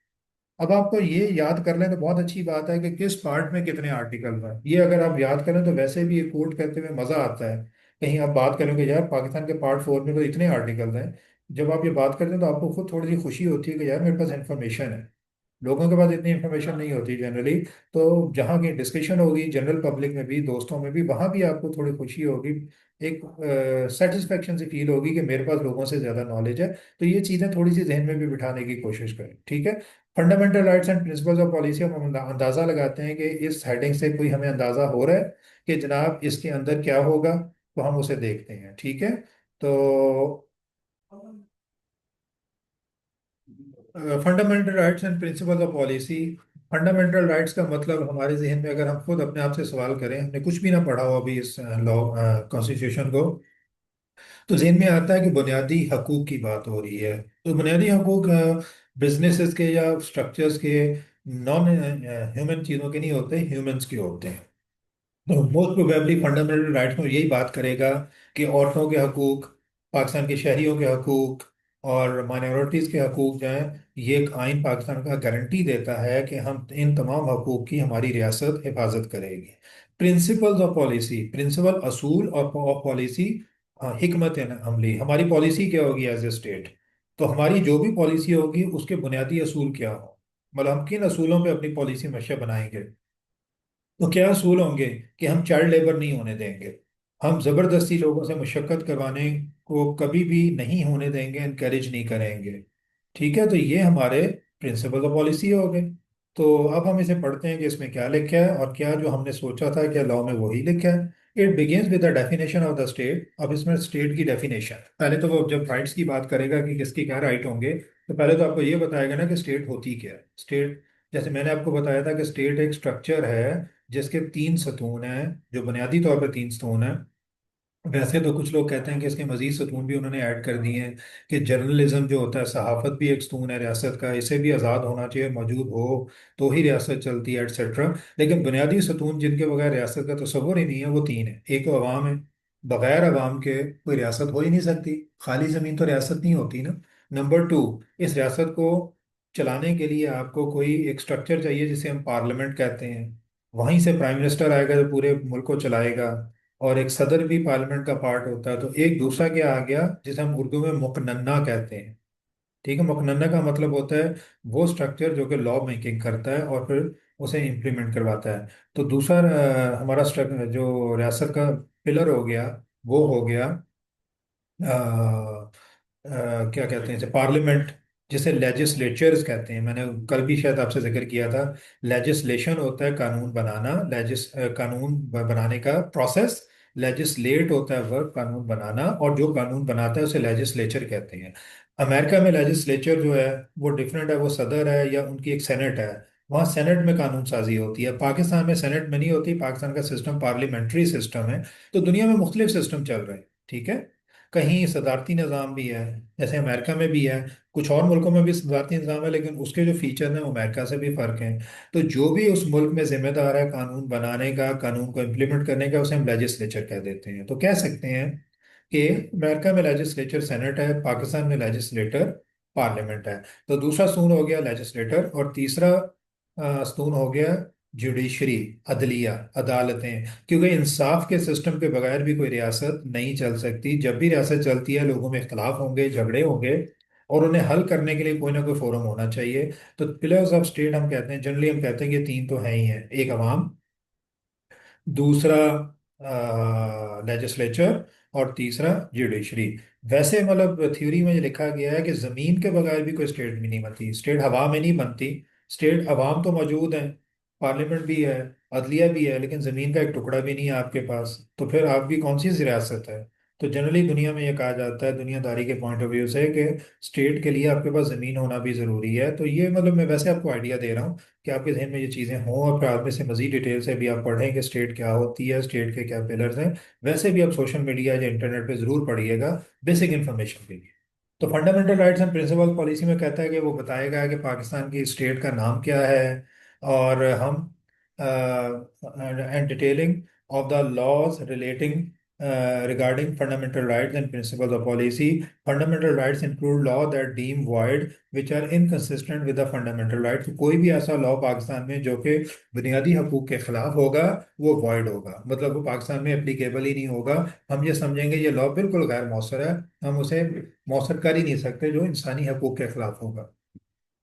अब आपको ये याद कर लें तो बहुत अच्छी बात है कि किस पार्ट में कितने आर्टिकल हैं। ये अगर आप याद करें तो वैसे भी ये कोट करते हुए मजा आता है। कहीं आप बात करेंगे यार पाकिस्तान के पार्ट 4 में तो इतने आर्टिकल हैं, जब आप ये बात करते हैं तो आपको खुद थोड़ी सी खुशी होती है कि यार मेरे पास इंफॉर्मेशन है। लोगों के पास इतनी इन्फॉर्मेशन नहीं होती जनरली। तो जहाँ की डिस्कशन होगी जनरल पब्लिक में भी, दोस्तों में भी, वहाँ भी आपको थोड़ी खुशी होगी, एक सेटिस्फेक्शन से फील होगी कि मेरे पास लोगों से ज़्यादा नॉलेज है। तो ये चीज़ें थोड़ी सी जहन में भी बिठाने की कोशिश करें। ठीक है। Fundamental rights and principles of policy, हम अंदाज़ा लगाते हैं कि इस हेडिंग से कोई हमें अंदाज़ा हो रहा है कि जनाब इसके अंदर क्या होगा, तो हम उसे देखते हैं। ठीक है। तो fundamental rights and principles of policy. Fundamental rights का मतलब हमारे जहन में अगर हम खुद अपने आप से सवाल करें, हमने कुछ भी ना पढ़ा हो अभी इस लॉ कॉन्स्टिट्यूशन को, तो जहन में आता है कि बुनियादी हकूक की बात हो रही है। तो बुनियादी हकूक बिजनेसेस के या स्ट्रक्चर्स के, नॉन ह्यूमन चीज़ों के नहीं होते, ह्यूमंस के होते हैं। तो मोस्ट प्रोबेबली फंडामेंटल राइट्स में यही बात करेगा कि औरतों के हकूक, पाकिस्तान के शहरियों के हकूक और माइनॉरिटीज़ के हकूक जो हैं, ये एक आइन पाकिस्तान का गारंटी देता है कि हम इन तमाम हकूक की हमारी रियासत हिफाजत करेगी। प्रिंसिपल्स ऑफ पॉलिसी, प्रिंसिपल असूल और ऑफ पॉलिसी, हिकमत अमली, हमारी पॉलिसी क्या होगी एज ए स्टेट। तो हमारी जो भी पॉलिसी होगी उसके बुनियादी असूल क्या हो, मतलब हम किन असूलों पे अपनी पॉलिसी मशा बनाएंगे। तो क्या असूल होंगे कि हम चाइल्ड लेबर नहीं होने देंगे, हम जबरदस्ती लोगों से मुशक्कत करवाने को कभी भी नहीं होने देंगे, इनकरेज नहीं करेंगे। ठीक है, तो ये हमारे प्रिंसिपल ऑफ पॉलिसी हो गए। तो अब हम इसे पढ़ते हैं कि इसमें क्या लिखा है और क्या जो हमने सोचा था क्या लॉ में वही लिखा है। It begins with the definition of the state. अब इसमें स्टेट की डेफिनेशन, पहले तो वो जब राइट्स की बात करेगा कि किसके क्या राइट होंगे, तो पहले तो आपको ये बताएगा ना कि स्टेट होती क्या है। स्टेट, जैसे मैंने आपको बताया था कि स्टेट एक स्ट्रक्चर है जिसके 3 सतून हैं, जो बुनियादी तौर पर 3 सतून हैं। वैसे तो कुछ लोग कहते हैं कि इसके मजीद सतून भी उन्होंने ऐड कर दिए हैं, कि जर्नलिज्म जो होता है, सहाफत भी एक सतून है रियासत का, इसे भी आज़ाद होना चाहिए, मौजूद हो तो ही रियासत चलती है, एटसेट्रा। लेकिन बुनियादी सतून जिनके बगैर रियासत का तस्वुर ही नहीं है, वो 3 है। एक तो अवाम है, बगैर अवाम के कोई रियासत हो ही नहीं सकती, खाली ज़मीन तो रियासत नहीं होती ना। नंबर 2, इस रियासत को चलाने के लिए आपको कोई एक स्ट्रक्चर चाहिए जिसे हम पार्लियामेंट कहते हैं। वहीं से प्राइम मिनिस्टर आएगा जो पूरे मुल्क को चलाएगा, और एक सदर भी पार्लियामेंट का पार्ट होता है। तो एक दूसरा क्या आ गया जिसे हम उर्दू में मुकन्ना कहते हैं। ठीक है, मुकन्ना का मतलब होता है वो स्ट्रक्चर जो कि लॉ मेकिंग करता है और फिर उसे इम्प्लीमेंट करवाता है। तो दूसरा हमारा स्ट्रक्चर जो रियासत का पिलर हो गया, वो हो गया क्या कहते हैं इसे, पार्लियामेंट, जिसे लेजिस्लेचर्स कहते हैं। मैंने कल भी शायद आपसे जिक्र किया था। लेजिस्लेशन होता है कानून बनाना, कानून बनाने का प्रोसेस। लेजिस्लेट होता है वर्क, कानून बनाना, और जो कानून बनाता है उसे लेजिस्लेचर कहते हैं। अमेरिका में लेजिस्लेचर जो है वो डिफरेंट है, वो सदर है या उनकी एक सेनेट है। वहाँ सेनेट में कानून साजी होती है, पाकिस्तान में सेनेट में नहीं होती। पाकिस्तान का सिस्टम पार्लियामेंट्री सिस्टम है। तो दुनिया में मुख्तलिफ सिस्टम चल रहे हैं। ठीक है, कहीं सदारती निज़ाम भी है, जैसे अमेरिका में भी है। कुछ और मुल्कों में भी सदारती निज़ाम है, लेकिन उसके जो फीचर हैं वो अमेरिका से भी फ़र्क हैं। तो जो भी उस मुल्क में जिम्मेदार है कानून बनाने का, कानून को इम्प्लीमेंट करने का, उसे हम लेजिस्लेचर कह देते हैं। तो कह सकते हैं कि अमेरिका में लेजिस्लेचर सेनेट है, पाकिस्तान में लेजिस्लेटर पार्लियामेंट है। तो दूसरा स्तून हो गया लेजिस्लेटर, और तीसरा स्तून हो गया जुडिशरी, अदलिया, अदालतें। क्योंकि इंसाफ के सिस्टम के बगैर भी कोई रियासत नहीं चल सकती। जब भी रियासत चलती है लोगों में इख्तलाफ होंगे, झगड़े होंगे, और उन्हें हल करने के लिए कोई ना कोई फोरम होना चाहिए। तो पिलर्स ऑफ स्टेट हम कहते हैं, जनरली हम कहते हैं कि 3 तो हैं ही हैं, एक अवाम, दूसरा लेजिस्लेचर, और तीसरा जुडिशरी। वैसे मतलब थ्योरी में ये लिखा गया है कि जमीन के बगैर भी कोई स्टेट भी नहीं बनती, स्टेट हवा में नहीं बनती। स्टेट अवाम तो मौजूद है, पार्लियामेंट भी है, अदलिया भी है, लेकिन जमीन का एक टुकड़ा भी नहीं है आपके पास, तो फिर आपकी कौन सी रियासत है। तो जनरली दुनिया में ये कहा जाता है, दुनियादारी के पॉइंट ऑफ व्यू से, कि स्टेट के लिए आपके पास जमीन होना भी जरूरी है। तो ये मतलब मैं वैसे आपको आइडिया दे रहा हूँ कि आपके जहन में ये चीज़ें हों, और फिर आप में से मजीद डिटेल से भी आप पढ़ें कि स्टेट क्या होती है, स्टेट के क्या पिलर्स हैं। वैसे भी आप सोशल मीडिया या इंटरनेट पे ज़रूर पढ़िएगा बेसिक इन्फॉर्मेशन के लिए। तो fundamental rights and principle policy में कहता है कि वो बताएगा कि पाकिस्तान की स्टेट का नाम क्या है, और हम and detailing of the laws relating regarding fundamental rights and principles of policy. Fundamental rights include law that deem void which are inconsistent with the fundamental rights. तो कोई भी ऐसा लॉ पाकिस्तान में जो कि बुनियादी हकूक के खिलाफ होगा वो वॉइड होगा, मतलब वो पाकिस्तान में एप्लीकेबल ही नहीं होगा। हम ये समझेंगे ये लॉ बिल्कुल गैर मौसर है, हम उसे मौसर कर ही नहीं सकते जो इंसानी हकूक के खिलाफ होगा।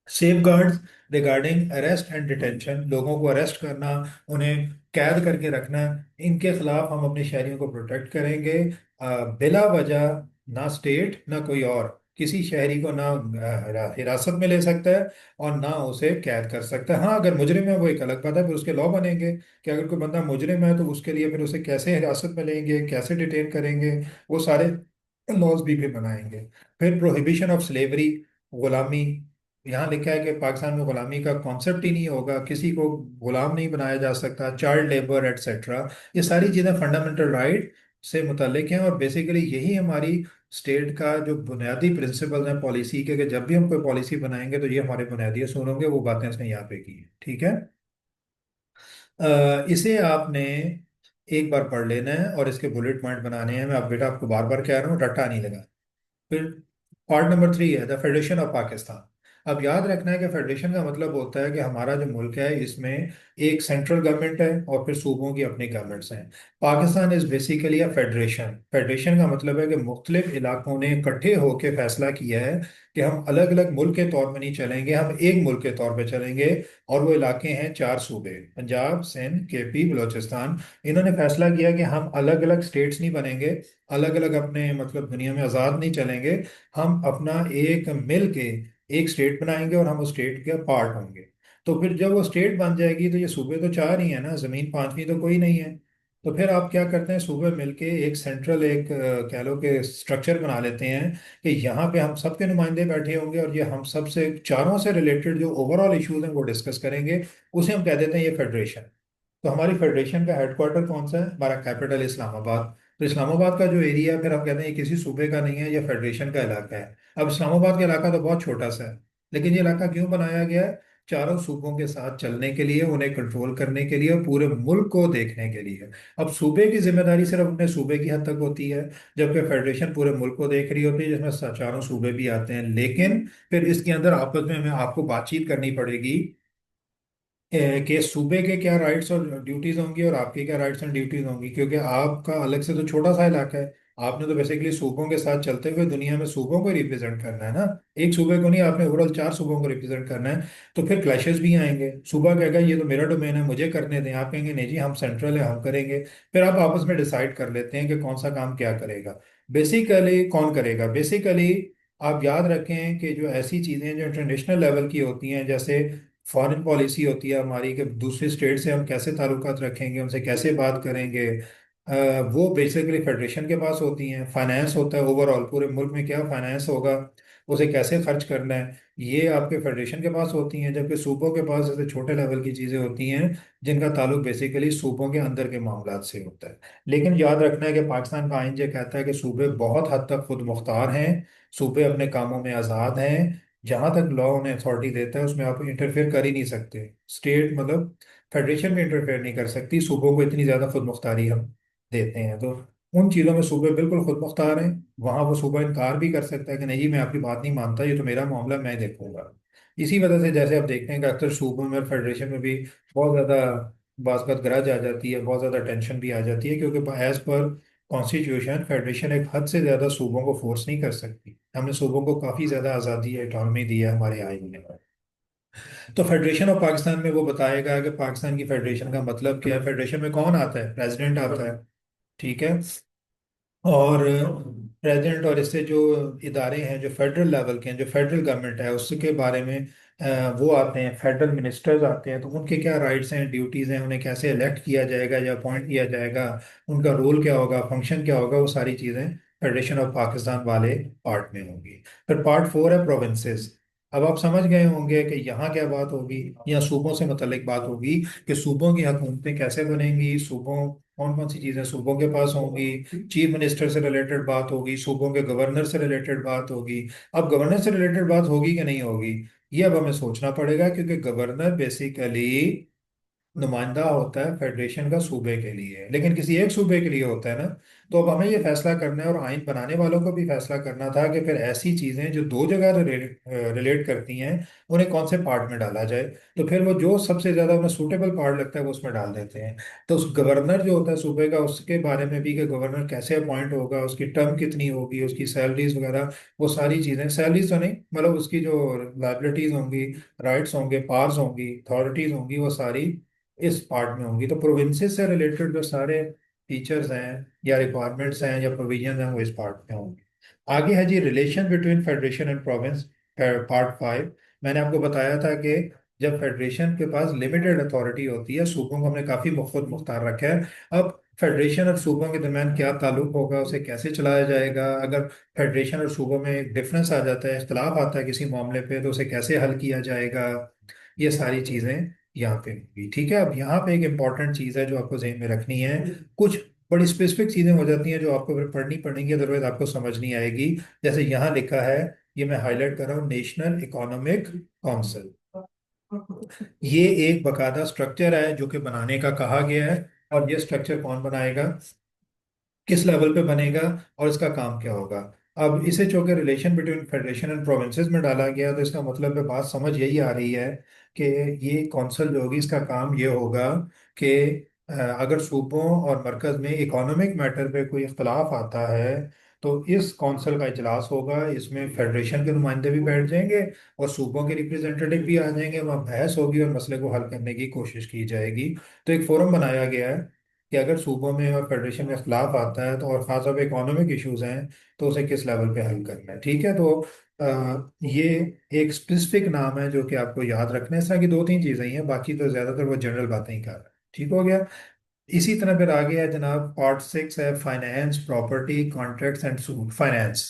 Safe guards regarding arrest and detention, लोगों को अरेस्ट करना, उन्हें कैद करके रखना, इनके खिलाफ हम अपने शहरियों को प्रोटेक्ट करेंगे। बिला वजह ना स्टेट ना कोई और किसी शहरी को ना हिरासत में ले सकता है और ना उसे कैद कर सकता है। हाँ, अगर मुजरिम है वो एक अलग बात है, फिर उसके लॉ बनेंगे कि अगर कोई बंदा मुजरिम है तो उसके लिए फिर उसे कैसे हिरासत में लेंगे, कैसे डिटेन करेंगे, वो सारे लॉज भी फिर बनाएंगे। फिर प्रोहिबिशन ऑफ स्लेवरी, गुलामी, यहाँ लिखा है कि पाकिस्तान में गुलामी का कॉन्सेप्ट ही नहीं होगा, किसी को गुलाम नहीं बनाया जा सकता, चाइल्ड लेबर एटसेट्रा। ये सारी चीज़ें फंडामेंटल राइट से मुतल्लिक हैं और बेसिकली यही हमारी स्टेट का जो बुनियादी प्रिंसिपल है पॉलिसी के, कि जब भी हम कोई पॉलिसी बनाएंगे तो ये हमारे बुनियादी असूल होंगे, वो बातें इसने यहाँ पे की हैं। ठीक है। इसे आपने एक बार पढ़ लेना है और इसके बुलेट पॉइंट बनाने हैं। मैं अब बेटा आपको बार बार कह रहा हूँ, रट्टा नहीं लगा। फिर पार्ट नंबर 3 है द फेडरेशन ऑफ पाकिस्तान। अब याद रखना है कि फेडरेशन का मतलब होता है कि हमारा जो मुल्क है इसमें एक सेंट्रल गवर्नमेंट है और फिर सूबों की अपनी गवर्नमेंट्स हैं। Pakistan is basically a federation. Federation का मतलब है कि मुख्तलिफ इलाकों ने इकट्ठे होकर फैसला किया है कि हम अलग अलग मुल्क के तौर में नहीं चलेंगे, हम एक मुल्क के तौर पे चलेंगे। और वो इलाके हैं 4 सूबे, पंजाब, सिंध, केपी, बलोचिस्तान। इन्होंने फैसला किया कि हम अलग अलग स्टेट्स नहीं बनेंगे, अलग अलग अपने मतलब दुनिया में आज़ाद नहीं चलेंगे, हम अपना एक मिल के एक स्टेट बनाएंगे और हम उस स्टेट के पार्ट होंगे। तो फिर जब वो स्टेट बन जाएगी तो ये सूबे तो 4 ही है ना, जमीन पांचवी तो कोई नहीं है। तो फिर आप क्या करते हैं, सूबे मिलके एक सेंट्रल एक कह लो कि स्ट्रक्चर बना लेते हैं कि यहाँ पे हम सबके नुमाइंदे बैठे होंगे और ये हम सबसे चारों से रिलेटेड जो ओवरऑल इश्यूज हैं वो डिस्कस करेंगे। उसे हम कह देते हैं ये फेडरेशन। तो हमारी फेडरेशन का हेडक्वार्टर कौन सा है, हमारा कैपिटल इस्लामाबाद। तो इस्लामाबाद का जो एरिया है फिर हम कहते हैं ये किसी सूबे का नहीं है, ये फेडरेशन का इलाका है। अब इस्लामाबाद का इलाका तो बहुत छोटा सा है, लेकिन ये इलाका क्यों बनाया गया है, चारों सूबों के साथ चलने के लिए, उन्हें कंट्रोल करने के लिए और पूरे मुल्क को देखने के लिए। अब सूबे की जिम्मेदारी सिर्फ अपने सूबे की हद तक होती है, जबकि फेडरेशन पूरे मुल्क को देख रही होती है जिसमें चारों सूबे भी आते हैं। लेकिन फिर इसके अंदर आपस में हमें आपको बातचीत करनी पड़ेगी कि सूबे के क्या राइट्स और ड्यूटीज होंगी और आपकी क्या राइट्स एंड ड्यूटीज होंगी, क्योंकि आपका अलग से तो छोटा सा इलाका है। आपने तो बेसिकली सूबों के साथ चलते हुए दुनिया में सूबों को रिप्रेजेंट करना है ना, एक सूबे को नहीं, आपने ओवरऑल 4 सूबों को रिप्रेजेंट करना है। तो फिर क्लैशेस भी आएंगे, सूबा कहेगा ये तो मेरा डोमेन है मुझे करने दें, आप कहेंगे नहीं जी हम सेंट्रल है हम करेंगे। फिर आप आपस में डिसाइड कर लेते हैं कि कौन सा काम क्या करेगा, बेसिकली कौन करेगा। बेसिकली आप याद रखें कि जो ऐसी चीज़ें जो इंटरनेशनल लेवल की होती हैं, जैसे फॉरेन पॉलिसी होती है हमारी कि दूसरे स्टेट से हम कैसे ताल्लुकात रखेंगे, उनसे कैसे बात करेंगे, वो बेसिकली फेडरेशन के पास होती हैं। फाइनेंस होता है, ओवरऑल पूरे मुल्क में क्या फाइनेंस होगा, उसे कैसे खर्च करना है, ये आपके फेडरेशन के पास होती हैं। जबकि सूबों के पास जैसे छोटे लेवल की चीज़ें होती हैं जिनका ताल्लुक बेसिकली सूबों के अंदर के मामलात से होता है। लेकिन याद रखना है कि पाकिस्तान का आइन ये कहता है कि सूबे बहुत हद तक खुद मुख्तार हैं, सूबे अपने कामों में आज़ाद हैं, जहां तक लॉ उन्हें अथॉरिटी देता है उसमें आप इंटरफेयर कर ही नहीं सकते। स्टेट मतलब फेडरेशन में इंटरफेयर नहीं कर सकती, सूबों को इतनी ज्यादा खुद मुख्तारी हम देते हैं। तो उन चीज़ों में सूबे बिल्कुल खुद मुख्तार हैं, वहां वो सूबा इनकार भी कर सकता है कि नहीं जी मैं आपकी बात नहीं मानता, ये तो मेरा मामला मैं देखूंगा। इसी वजह से जैसे आप देखते हैं कि अक्सर सूबों में और फेडरेशन में भी बहुत ज्यादा बाज़ गरज आ जाती है, बहुत ज्यादा टेंशन भी आ जाती है, क्योंकि एज पर कॉन्स्टिट्यूशन फेडरेशन एक हद से ज्यादा सूबों को फोर्स नहीं कर सकती। हमने सूबों को काफी ज्यादा आजादी है, ऑटोनॉमी दी है हमारे आइन में। तो फेडरेशन ऑफ पाकिस्तान में वो बताएगा कि पाकिस्तान की फेडरेशन का मतलब क्या है। फेडरेशन में कौन आता है, प्रेसिडेंट आता है, ठीक है। और प्रेसिडेंट और इससे जो इदारे हैं जो फेडरल लेवल के हैं, जो फेडरल गवर्नमेंट है उसके बारे में वो आते हैं, फेडरल मिनिस्टर्स आते हैं। तो उनके क्या राइट्स हैं ड्यूटीज़ हैं, उन्हें कैसे इलेक्ट किया जाएगा या अपॉइंट किया जाएगा, उनका रोल क्या होगा, फंक्शन क्या होगा, वो सारी चीज़ें फेडरेशन ऑफ पाकिस्तान वाले पार्ट में होंगी। फिर पार्ट 4 है प्रोविंसेस। अब आप समझ गए होंगे कि यहाँ क्या बात होगी, या सूबों से मुतल्लिक बात होगी कि सूबों की हुकूमतें कैसे बनेंगी, सूबों कौन कौन सी चीज़ें सूबों के पास होंगी, चीफ मिनिस्टर से रिलेटेड बात होगी, सूबों के गवर्नर से रिलेटेड बात होगी। अब गवर्नर से रिलेटेड बात होगी कि नहीं होगी, ये अब हमें सोचना पड़ेगा, क्योंकि गवर्नर बेसिकली नुमाइंदा होता है फेडरेशन का सूबे के लिए, लेकिन किसी एक सूबे के लिए होता है ना। तो अब हमें ये फैसला करना है, और आइन बनाने वालों को भी फैसला करना था कि फिर ऐसी चीजें जो दो जगह रिलेट करती हैं, उन्हें कौन से पार्ट में डाला जाए। तो फिर वो जो सबसे ज्यादा उन्हें सूटेबल पार्ट लगता है वो उसमें डाल देते हैं। तो उस गवर्नर जो होता है सूबे का, उसके बारे में भी कि गवर्नर कैसे अपॉइंट होगा, उसकी टर्म कितनी होगी, उसकी सैलरीज वगैरह, वो सारी चीजें, सैलरीज तो नहीं मतलब उसकी जो लाइबिलिटीज होंगी, राइट्स होंगे, पावर्स होंगी, अथॉरिटीज होंगी, वो सारी इस पार्ट में होंगी। तो प्रोविंसेस से रिलेटेड जो सारे फीचर्स हैं या रिक्वायरमेंट्स हैं या प्रोविजन हैं, वो इस पार्ट में होंगे। आगे है जी relation between federation and province, part 5। मैंने आपको बताया था कि जब फेडरेशन के पास लिमिटेड अथॉरिटी होती है, सूबों को हमने काफी खुद मुख्तार रखा है। अब फेडरेशन और सूबों के दरमियान क्या ताल्लुक होगा, उसे कैसे चलाया जाएगा, अगर फेडरेशन और सूबों में एक डिफरेंस आ जाता है, इख्तलाफ आता है किसी मामले पे, तो उसे कैसे हल किया जाएगा, ये सारी चीजें यहाँ पे होगी। ठीक है। अब यहाँ पे एक इम्पॉर्टेंट चीज है जो आपको ज़हन में रखनी है। कुछ बड़ी स्पेसिफिक चीजें हो जाती हैं जो आपको फिर पढ़नी पड़ेंगी, अदरवाइज आपको समझ नहीं आएगी। जैसे यहाँ लिखा है, ये मैं हाईलाइट कर रहा हूँ, नेशनल इकोनॉमिक काउंसिल। ये एक बकायदा स्ट्रक्चर है जो कि बनाने का कहा गया है। और ये स्ट्रक्चर कौन बनाएगा, किस लेवल पे बनेगा, और इसका काम क्या होगा। अब इसे चूंकि relation between federation and provinces में डाला गया, तो इसका मतलब है, बात समझ यही आ रही है कि ये कौंसल जो होगी इसका काम ये होगा कि अगर सूबों और मरकज में इकोनॉमिक मैटर पे कोई इख्तलाफ आता है, तो इस कौंसल का इजलास होगा, इसमें फेडरेशन के नुमाइंदे भी बैठ जाएंगे और सूबों के रिप्रेजेंटेटिव भी आ जाएंगे, वहाँ बहस होगी और मसले को हल करने की कोशिश की जाएगी। तो एक फोरम बनाया गया है कि अगर सूबों में और फेडरेशन में इख्तलाफ आता है, तो और खासतौर पर इकोनॉमिक इश्यूज हैं, तो उसे किस लेवल पे हल करना है। ठीक है। तो ये एक स्पेसिफिक नाम है जो कि आपको याद रखना है। इस तरह की दो तीन चीजें ही हैं, बाकी तो ज्यादातर वो जनरल बातें ही कर रहे हैं। ठीक हो गया। इसी तरह फिर आगे है जनाब, पार्ट 6 है finance, property, contracts and suit. Finance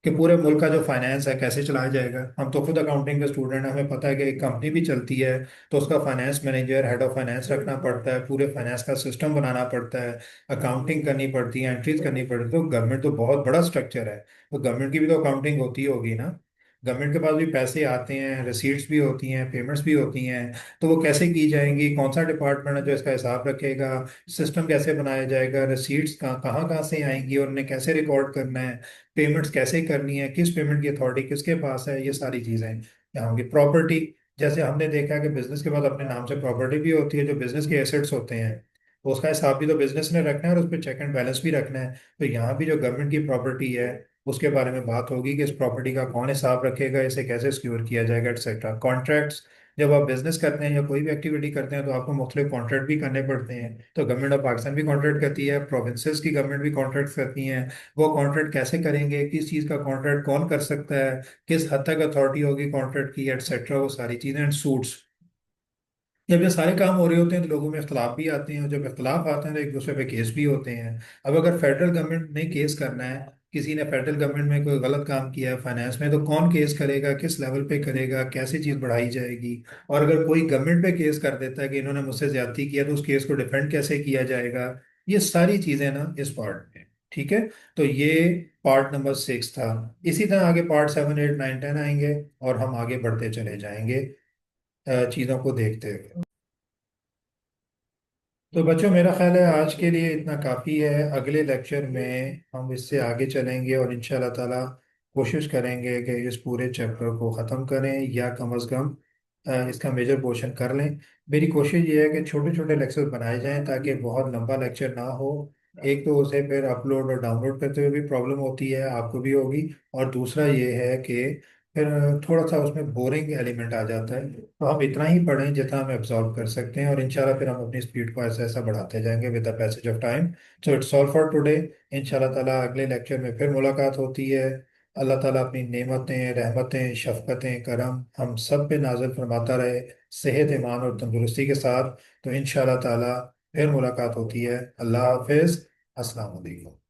कि पूरे मुल्क का जो फाइनेंस है कैसे चलाया जाएगा। हम तो खुद अकाउंटिंग के स्टूडेंट हैं, हमें पता है कि एक कंपनी भी चलती है तो उसका finance manager, head of finance रखना पड़ता है, पूरे फाइनेंस का सिस्टम बनाना पड़ता है, अकाउंटिंग करनी पड़ती है, एंट्रीज करनी पड़ती है। तो गवर्नमेंट तो बहुत बड़ा स्ट्रक्चर है, तो गवर्नमेंट की भी तो अकाउंटिंग होती होगी ना। गवर्नमेंट के पास भी पैसे आते हैं, रिसीट्स भी होती हैं, पेमेंट्स भी होती हैं। तो वो कैसे की जाएंगी, कौन सा डिपार्टमेंट है जो इसका हिसाब रखेगा, सिस्टम कैसे बनाया जाएगा, रिसीट्स कहाँ कहाँ कहाँ से आएंगी और उन्हें कैसे रिकॉर्ड करना है, पेमेंट्स कैसे करनी है, किस पेमेंट की अथॉरिटी किसके पास है, ये सारी चीजें यहाँ होंगी। प्रॉपर्टी, जैसे हमने देखा कि बिजनेस के पास अपने नाम से प्रॉपर्टी भी होती है, जो बिजनेस के एसेट्स होते हैं, तो उसका हिसाब भी तो बिजनेस ने रखना है और उस पर चेक एंड बैलेंस भी रखना है। तो यहाँ भी जो गवर्नमेंट की प्रॉपर्टी है उसके बारे में बात होगी कि इस प्रॉपर्टी का कौन हिसाब रखेगा, इसे कैसे सिक्योर किया जाएगा, एक्सेट्रा। कॉन्ट्रैक्ट्स, जब आप बिजनेस करते हैं या कोई भी एक्टिविटी करते हैं तो आपको मुख्तलिफ कॉन्ट्रैक्ट भी करने पड़ते हैं। तो गवर्नमेंट ऑफ पाकिस्तान भी कॉन्ट्रैक्ट करती है, प्रोविंसेस की गवर्नमेंट भी कॉन्ट्रैक्ट करती हैं। वो कॉन्ट्रैक्ट कैसे करेंगे, किस चीज़ का कॉन्ट्रैक्ट कौन कर सकता है, किस हद तक अथॉरिटी होगी कॉन्ट्रैक्ट की, एटसेट्रा, वो सारी चीज़ें। एंड सूट्स, जब ये सारे काम हो रहे होते हैं तो लोगों में इख्तलाफ भी आते हैं, और जब इख्तलाफ आते हैं तो एक दूसरे पे केस भी होते हैं। अब अगर फेडरल गवर्नमेंट ने केस करना है, किसी ने फेडरल गवर्नमेंट में कोई गलत काम किया है फाइनेंस में, तो कौन केस करेगा, किस लेवल पे करेगा, कैसे चीज़ बढ़ाई जाएगी। और अगर कोई गवर्नमेंट पे केस कर देता है कि इन्होंने मुझसे ज्यादती किया, तो उस केस को डिफेंड कैसे किया जाएगा। ये सारी चीज़ें ना इस पार्ट में। ठीक है। तो ये पार्ट नंबर 6 था। इसी तरह आगे पार्ट 7, 8, 9, 10 आएंगे और हम आगे बढ़ते चले जाएंगे चीज़ों को देखते हुए। तो बच्चों, मेरा ख्याल है आज के लिए इतना काफ़ी है। अगले लेक्चर में हम इससे आगे चलेंगे और इंशाल्लाह ताला कोशिश करेंगे कि इस पूरे चैप्टर को ख़त्म करें, या कम अज़ कम इसका मेजर पोर्शन कर लें। मेरी कोशिश ये है कि छोटे छोटे लेक्चर बनाए जाएं ताकि बहुत लंबा लेक्चर ना हो। एक तो उसे फिर अपलोड और डाउनलोड करते हुए भी प्रॉब्लम होती है, आपको भी होगी। और दूसरा ये है कि फिर थोड़ा सा उसमें बोरिंग एलिमेंट आ जाता है। तो हम इतना ही पढ़ें जितना हम एब्जॉर्व कर सकते हैं, और इंशाल्लाह फिर हम अपनी स्पीड को ऐसा ऐसा बढ़ाते जाएंगे with the passage of time. So it's all for today. इंशाल्लाह ताला अगले लेक्चर में फिर मुलाकात होती है। अल्लाह ताला अपनी नेमतें, रहमतें, शफ़क़तें, करम हम सब पे नाज़िल फरमाता रहे, सेहत, ईमान और तंदुरुस्ती के साथ। तो इंशाल्लाह ताला फिर मुलाकात होती है। अल्लाह हाफिज़। अस्सलाम वालेकुम।